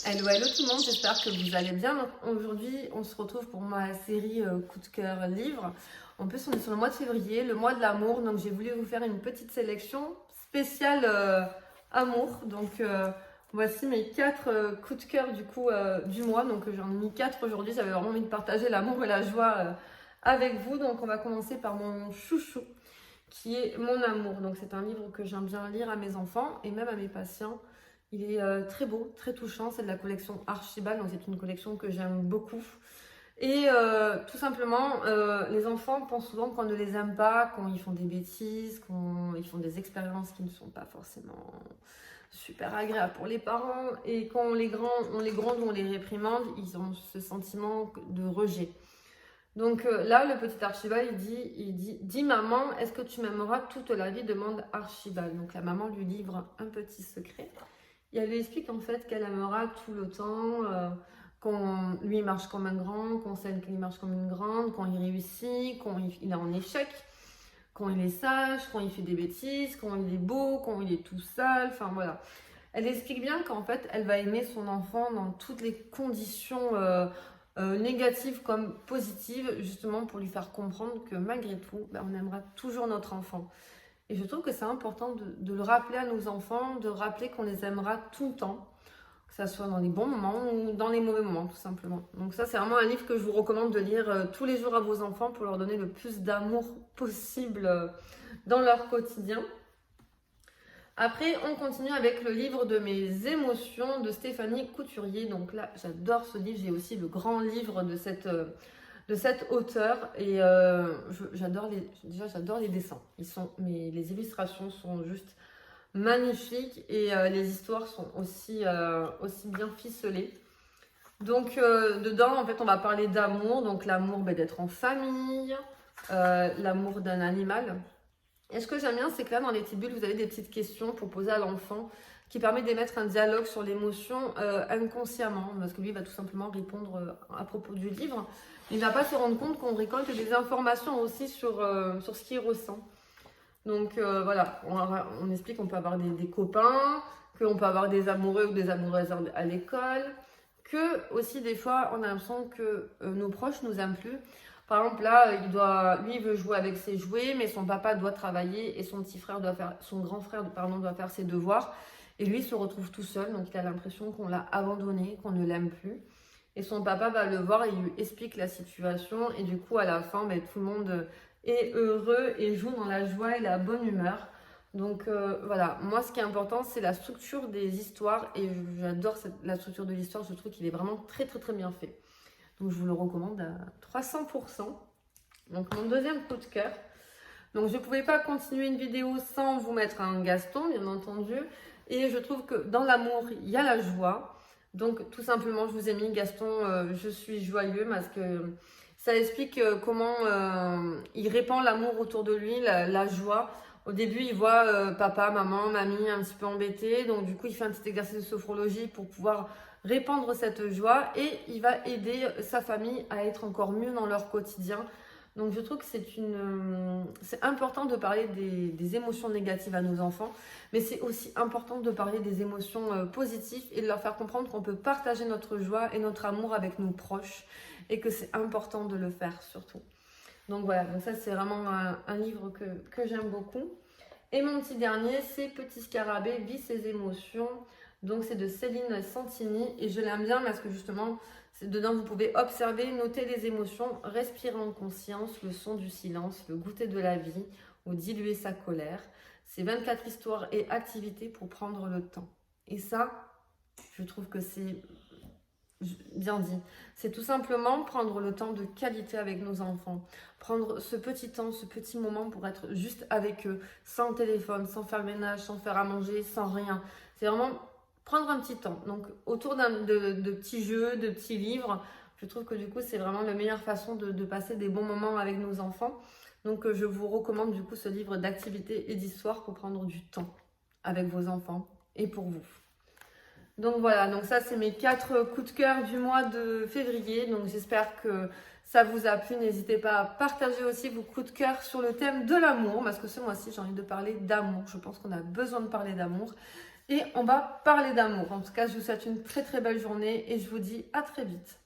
Hello, hello tout le monde, j'espère que vous allez bien. Donc, aujourd'hui, on se retrouve pour ma série coup de cœur livre. En plus, on est sur le mois de février, le mois de l'amour. Donc, j'ai voulu vous faire une petite sélection spéciale amour. Donc, voici mes 4 coups de cœur du mois. Donc, j'en ai mis 4 aujourd'hui. J'avais vraiment envie de partager l'amour et la joie avec vous. Donc, on va commencer par mon chouchou, qui est Mon amour. Donc, c'est un livre que j'aime bien lire à mes enfants et même à mes patients. Il est très beau, très touchant. C'est de la collection Archibald, donc c'est une collection que j'aime beaucoup. Et tout simplement, les enfants pensent souvent qu'on ne les aime pas, quand ils font des bêtises, quand ils font des expériences qui ne sont pas forcément super agréables pour les parents. Et quand on les gronde ou on les réprimande, ils ont ce sentiment de rejet. Donc là, le petit Archibald, dis maman, est-ce que tu m'aimeras toute la vie, demande Archibald. Donc la maman lui livre un petit secret. Et elle lui explique en fait qu'elle aimera tout le temps, quand lui marche comme un grand, quand celle qui marche comme une grande, quand il réussit, quand il est en échec, quand il est sage, quand il fait des bêtises, quand il est beau, quand il est tout sale, enfin voilà. Elle explique bien qu'en fait, elle va aimer son enfant dans toutes les conditions négatives comme positives, justement pour lui faire comprendre que malgré tout, on aimera toujours notre enfant. Et je trouve que c'est important de le rappeler à nos enfants, de rappeler qu'on les aimera tout le temps, que ça soit dans les bons moments ou dans les mauvais moments, tout simplement. Donc ça, c'est vraiment un livre que je vous recommande de lire tous les jours à vos enfants pour leur donner le plus d'amour possible dans leur quotidien. Après, on continue avec le livre de mes émotions de Stéphanie Couturier. Donc là, j'adore ce livre. J'ai aussi le grand livre de cette auteure et j'adore les dessins. Les illustrations sont juste magnifiques et les histoires sont aussi bien ficelées. Donc dedans, en fait, on va parler d'amour. Donc l'amour d'être en famille, l'amour d'un animal. Et ce que j'aime bien, c'est que là, dans les petites bulles, vous avez des petites questions pour poser à l'enfant qui permet d'émettre un dialogue sur l'émotion inconsciemment. Parce que lui, il va tout simplement répondre à propos du livre. Il ne va pas se rendre compte qu'on récolte des informations aussi sur ce qu'il ressent. Donc voilà, on explique qu'on peut avoir des copains, qu'on peut avoir des amoureux ou des amoureuses à l'école, que aussi des fois, on a l'impression que nos proches nous aiment plus. Par exemple, là, lui, il veut jouer avec ses jouets, mais son papa doit travailler et son grand frère, doit faire ses devoirs. Et lui, il se retrouve tout seul, donc il a l'impression qu'on l'a abandonné, qu'on ne l'aime plus. Et son papa va le voir et il lui explique la situation. Et du coup, à la fin, tout le monde est heureux et joue dans la joie et la bonne humeur. Donc voilà, moi ce qui est important, c'est la structure des histoires. Et j'adore la structure de l'histoire, je trouve qu'il est vraiment très très très bien fait. Donc je vous le recommande à 300%. Donc mon deuxième coup de cœur. Donc je ne pouvais pas continuer une vidéo sans vous mettre un Gaston, bien entendu. Et je trouve que dans l'amour, il y a la joie. Donc tout simplement, je vous ai mis Gaston, je suis joyeux, parce que ça explique comment il répand l'amour autour de lui, la joie. Au début, il voit papa, maman, mamie un petit peu embêtés. Donc du coup, il fait un petit exercice de sophrologie pour pouvoir répandre cette joie. Et il va aider sa famille à être encore mieux dans leur quotidien. Donc je trouve que c'est important de parler des émotions négatives à nos enfants, mais c'est aussi important de parler des émotions positives et de leur faire comprendre qu'on peut partager notre joie et notre amour avec nos proches et que c'est important de le faire surtout. Donc voilà, donc ça c'est vraiment un livre que j'aime beaucoup. Et mon petit dernier, c'est Petit Scarabée vit ses émotions. Donc c'est de Céline Santini et je l'aime bien parce que justement, dedans vous pouvez observer, noter les émotions, respirer en conscience, le son du silence, le goûter de la vie ou diluer sa colère. C'est 24 histoires et activités pour prendre le temps. Et ça, je trouve que c'est bien dit. C'est tout simplement prendre le temps de qualité avec nos enfants. Prendre ce petit temps, ce petit moment pour être juste avec eux, sans téléphone, sans faire le ménage, sans faire à manger, sans rien. C'est vraiment prendre un petit temps. Donc autour de petits jeux, de petits livres, je trouve que du coup c'est vraiment la meilleure façon de passer des bons moments avec nos enfants. Donc je vous recommande du coup ce livre d'activités et d'histoire pour prendre du temps avec vos enfants et pour vous. Donc voilà, donc ça c'est mes 4 coups de cœur du mois de février. Donc j'espère que ça vous a plu. N'hésitez pas à partager aussi vos coups de cœur sur le thème de l'amour, parce que ce mois-ci j'ai envie de parler d'amour. Je pense qu'on a besoin de parler d'amour et on va parler d'amour. En tout cas, je vous souhaite une très très belle journée et je vous dis à très vite.